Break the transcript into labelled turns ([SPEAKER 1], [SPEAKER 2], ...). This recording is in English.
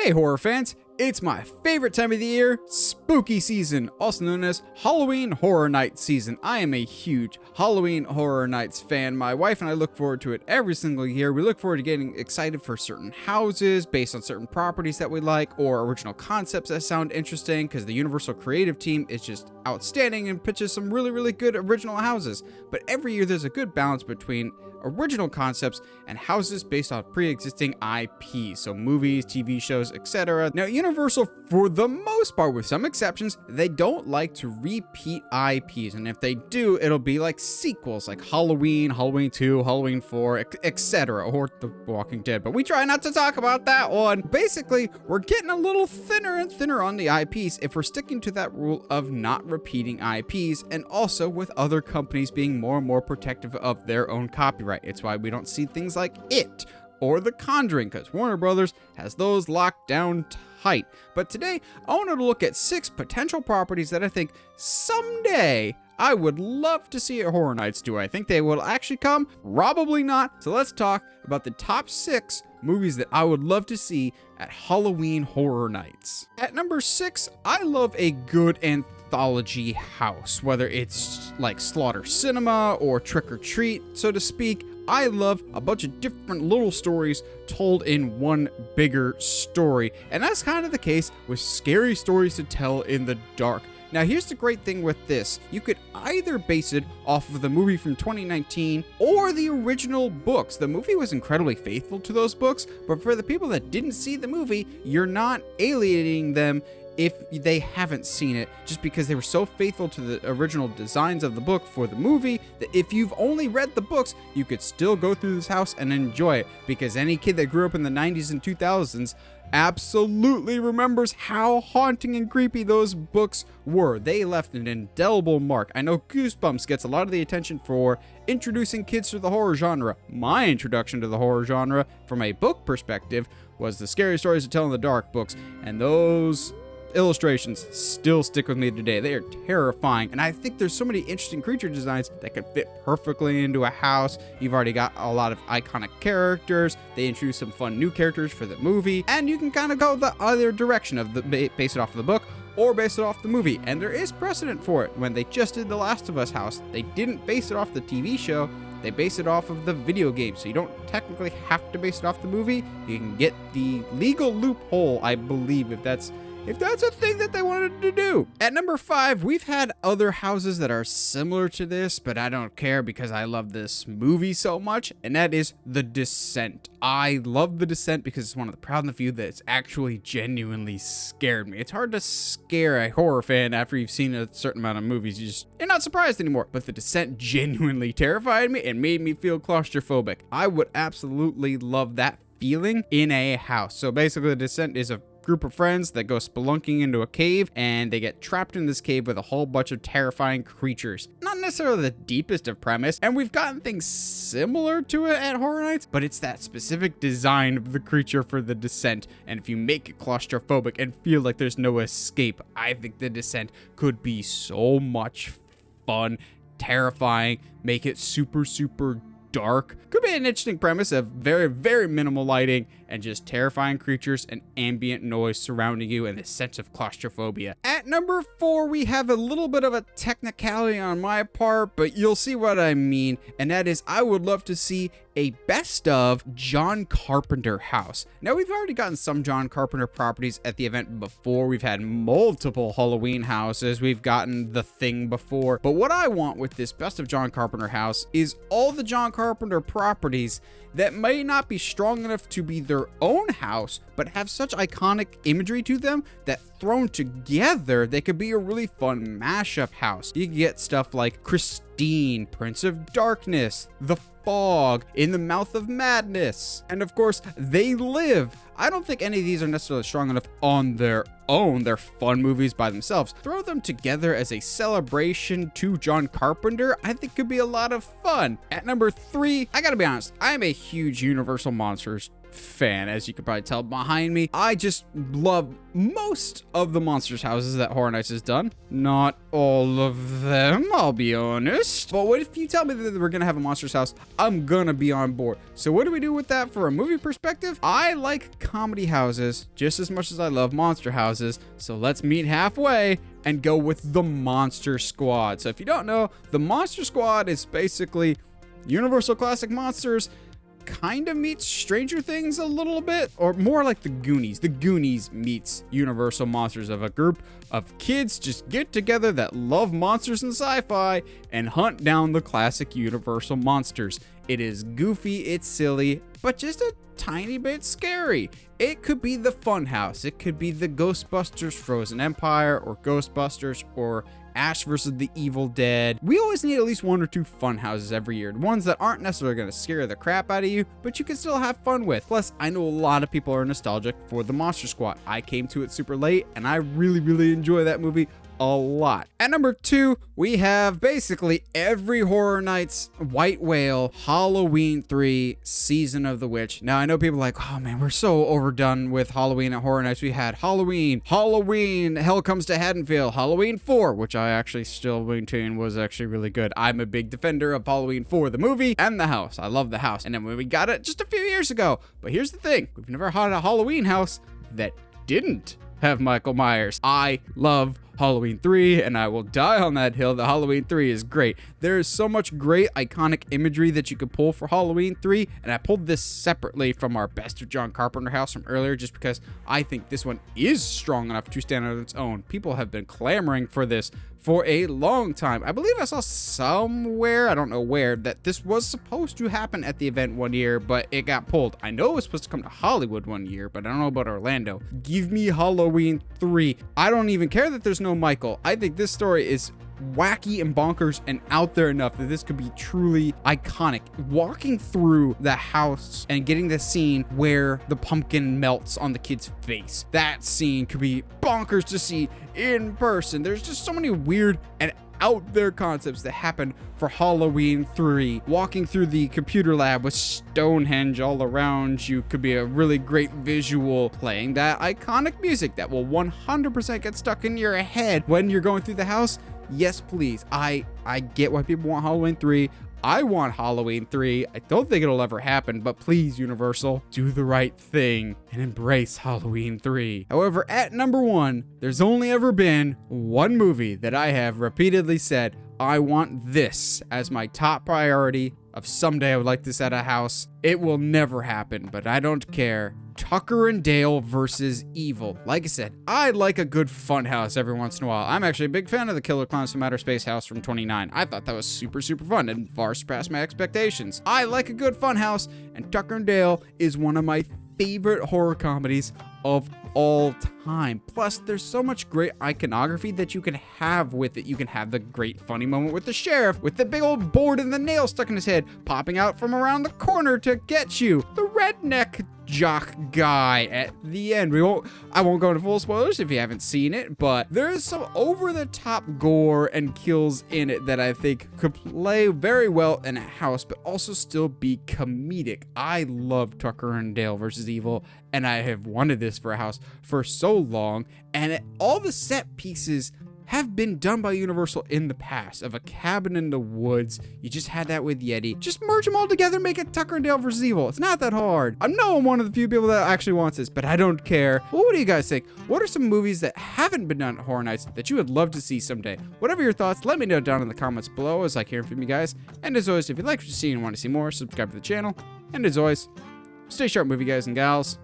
[SPEAKER 1] Hey horror fans, it's my favorite time of the year, spooky season, also known as Halloween Horror Nights season. I am a huge Halloween Horror Nights fan. My wife and I look forward to it every single year. We look forward to getting excited for certain houses based on certain properties that we like or original concepts that sound interesting because the Universal creative team is just outstanding and pitches some really good original houses. But every year there's a good balance between original concepts and houses based on pre-existing IPs, so movies, TV shows, etc. Now, Universal, for the most part, with some exceptions, they don't like to repeat IPs, and if they do, it'll be like sequels, like Halloween, Halloween 2, Halloween 4, etc., or The Walking Dead, but we try not to talk about that one. Basically, we're getting a little thinner and thinner on the IPs if we're sticking to that rule of not repeating IPs, and also with other companies being more and more protective of their own copyright. It's why we don't see things like It or The Conjuring, because Warner Brothers has those locked down tight. But today, I wanted to look at 6 potential properties that I think someday I would love to see at Horror Nights. Do I think they will actually come? Probably not. So let's talk about the top 6 movies that I would love to see at Halloween Horror Nights. At number 6, I love a good anthology house, whether it's like Slaughter Cinema or Trick or Treat, so to speak. I love a bunch of different little stories told in one bigger story, and that's kind of the case with Scary Stories to Tell in the Dark. Now, here's the great thing with this. You could either base it off of the movie from 2019 or the original books. The movie was incredibly faithful to those books, but for the people that didn't see the movie, you're not alienating them if they haven't seen it, just because they were so faithful to the original designs of the book for the movie that if you've only read the books, you could still go through this house and enjoy it, because any kid that grew up in the 90s and 2000s absolutely remembers how haunting and creepy those books were. They left an indelible mark. I know Goosebumps gets a lot of the attention for introducing kids to the horror genre. My introduction to the horror genre from a book perspective was the Scary Stories to Tell in the Dark books, and those illustrations still stick with me today. They are terrifying, and I think there's so many interesting creature designs that could fit perfectly into a house. You've already got a lot of iconic characters. They introduce some fun new characters for the movie, and you can kind of go the other direction of the base it off of the book or base it off the movie, and there is precedent for it. When they just did the Last of Us house, they didn't base it off the TV show. They base it off of the video game, so you don't technically have to base it off the movie. You can get the legal loophole, I believe, if that's a thing that they wanted to do. At number 5, we've had other houses that are similar to this, but I don't care because I love this movie so much, and that is The Descent. I love The Descent because it's one of the proud and the few that's actually genuinely scared me. It's hard to scare a horror fan after you've seen a certain amount of movies. You're not surprised anymore. But The Descent genuinely terrified me and made me feel claustrophobic. I would absolutely love that feeling in a house. So basically, The Descent is a group of friends that go spelunking into a cave, and they get trapped in this cave with a whole bunch of terrifying creatures. Not necessarily the deepest of premise, and we've gotten things similar to it at Horror Nights, but it's that specific design of the creature for The Descent, and if you make it claustrophobic and feel like there's no escape, I think The Descent could be so much fun, terrifying, make it super dark. Could be an interesting premise of very minimal lighting and just terrifying creatures and ambient noise surrounding you and a sense of claustrophobia. At number 4, we have a little bit of a technicality on my part, but you'll see what I mean, and that is I would love to see a best of John Carpenter house. Now, we've already gotten some John Carpenter properties at the event before. We've had multiple Halloween houses. We've gotten The Thing before. But what I want with this best of John Carpenter house is all the John Carpenter properties that may not be strong enough to be their own house, but have such iconic imagery to them that thrown together, they could be a really fun mashup house. You can get stuff like Christine, Prince of Darkness, The Fog, In the Mouth of Madness, and of course, They Live. I don't think any of these are necessarily strong enough on their own. They're fun movies by themselves. Throw them together as a celebration to John Carpenter, I think could be a lot of fun. At number 3, I gotta be honest, I'm a huge Universal Monsters fan, as you can probably tell behind me. I just love most of the Monsters houses that Horror Nights has done. Not all of them, I'll be honest. But what if you tell me that we're gonna have a Monsters house? I'm gonna be on board. So what do we do with that for a movie perspective? I like comedy houses just as much as I love monster houses. So let's meet halfway and go with the Monster Squad. So if you don't know, the Monster Squad is basically Universal Classic Monsters kind of meets Stranger Things a little bit, or more like the Goonies. The Goonies meets Universal Monsters, of a group of kids just get together that love monsters and sci-fi and hunt down the classic Universal monsters. It is goofy, it's silly, but just a tiny bit scary. It could be the Funhouse, it could be the Ghostbusters Frozen Empire, or Ghostbusters, or Ash versus the Evil Dead. We always need at least 1 or 2 fun houses every year. Ones that aren't necessarily going to scare the crap out of you, but you can still have fun with. Plus, I know a lot of people are nostalgic for the Monster Squad. I came to it super late, and I really enjoy that movie a lot. At number 2, we have basically every Horror Nights White Whale Halloween 3 Season of the Witch. Now, I know people are like, oh man, we're so overdone with Halloween at Horror Nights. We had Halloween, Hell Comes to Haddonfield, Halloween 4, which I actually still maintain was actually really good. I'm a big defender of Halloween 4, the movie, and the house. I love the house. And then when we got it just a few years ago. But here's the thing, we've never had a Halloween house that didn't have Michael Myers. I love Halloween 3, and I will die on that hill. The Halloween 3 is great. There is so much great iconic imagery that you could pull for Halloween 3, and I pulled this separately from our Best of John Carpenter house from earlier just because I think this one is strong enough to stand on its own. People have been clamoring for this for a long time. I believe I saw somewhere, I don't know where, that this was supposed to happen at the event one year, but it got pulled. I know it was supposed to come to Hollywood one year, but I don't know about Orlando. Give me Halloween 3. I don't even care that there's no Michael. I think this story is wacky and bonkers and out there enough that this could be truly iconic. Walking through the house and getting the scene where the pumpkin melts on the kid's face. That scene could be bonkers to see in person. There's just so many weird and out there concepts that happen for Halloween 3. Walking through the computer lab with Stonehenge all around you could be a really great visual. Playing that iconic music that will 100% get stuck in your head when you're going through the house. Yes, please. I get why people want Halloween 3. I want Halloween 3. I don't think it'll ever happen, but please, Universal, do the right thing and embrace Halloween 3. However, at number 1, there's only ever been one movie that I have repeatedly said, I want this as my top priority of someday I would like this at a house. It will never happen, but I don't care. Tucker and Dale versus Evil. Like I said, I like a good fun house every once in a while. I'm actually a big fan of the Killer Clowns from Outer Space house from 29. I thought that was super fun and far surpassed my expectations. I like a good fun house, and Tucker and Dale is one of my favorite horror comedies of all time. Plus, there's so much great iconography that you can have with it. You can have the great funny moment with the sheriff, with the big old board and the nail stuck in his head, popping out from around the corner to get you. The redneck jock guy at the end. I won't go into full spoilers if you haven't seen it, but there is some over-the-top gore and kills in it that I think could play very well in a house, but also still be comedic. I love Tucker and Dale versus Evil, and I have wanted this for a house for so long, and all the set pieces have been done by Universal in the past. Of a cabin in the woods, you just had that with Yeti. Just merge them all together, make it Tucker and Dale vs. Evil. It's not that hard. I know I'm one of the few people that actually wants this, but I don't care. Well, what do you guys think? What are some movies that haven't been done at Horror Nights that you would love to see someday? Whatever your thoughts, let me know down in the comments below. As I like hearing from you guys. And as always, if you like what you see and want to see more, subscribe to the channel. And as always, stay sharp, movie guys and gals.